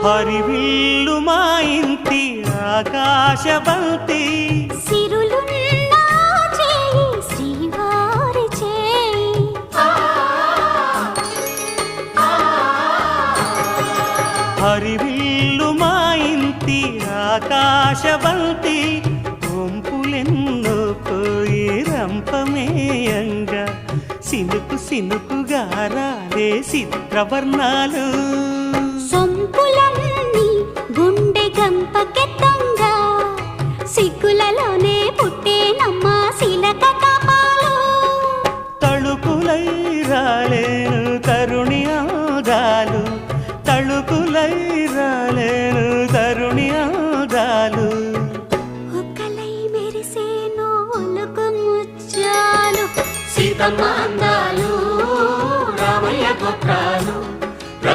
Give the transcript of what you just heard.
హరివిల్లు మా ఇంటి ఆకాశబంతి సిరులున్న చేయి శ్రీవారి చేయి హరివిల్లు మా ఇంటి ఆకాశబంతి వంపులెన్నో పోయి రంపమేయంగా సినుకు సినుకుగా రాలే చిత్రవర్ణాలు సొంపులన్నీ గుండె గంపకెత్తంగా సిగ్గులలోనే పుట్టేనమ్మ శిలక కపాలు తళుకులై రాలేను తరుణి ఆగాలు తళుకులై రాలేను తరుణి ఆగాలు ఒక్కలై మెరిసేను ఒలుకు ముచ్చాలు సీతమ్మ అందాలు రామయ్య గోత్రాలు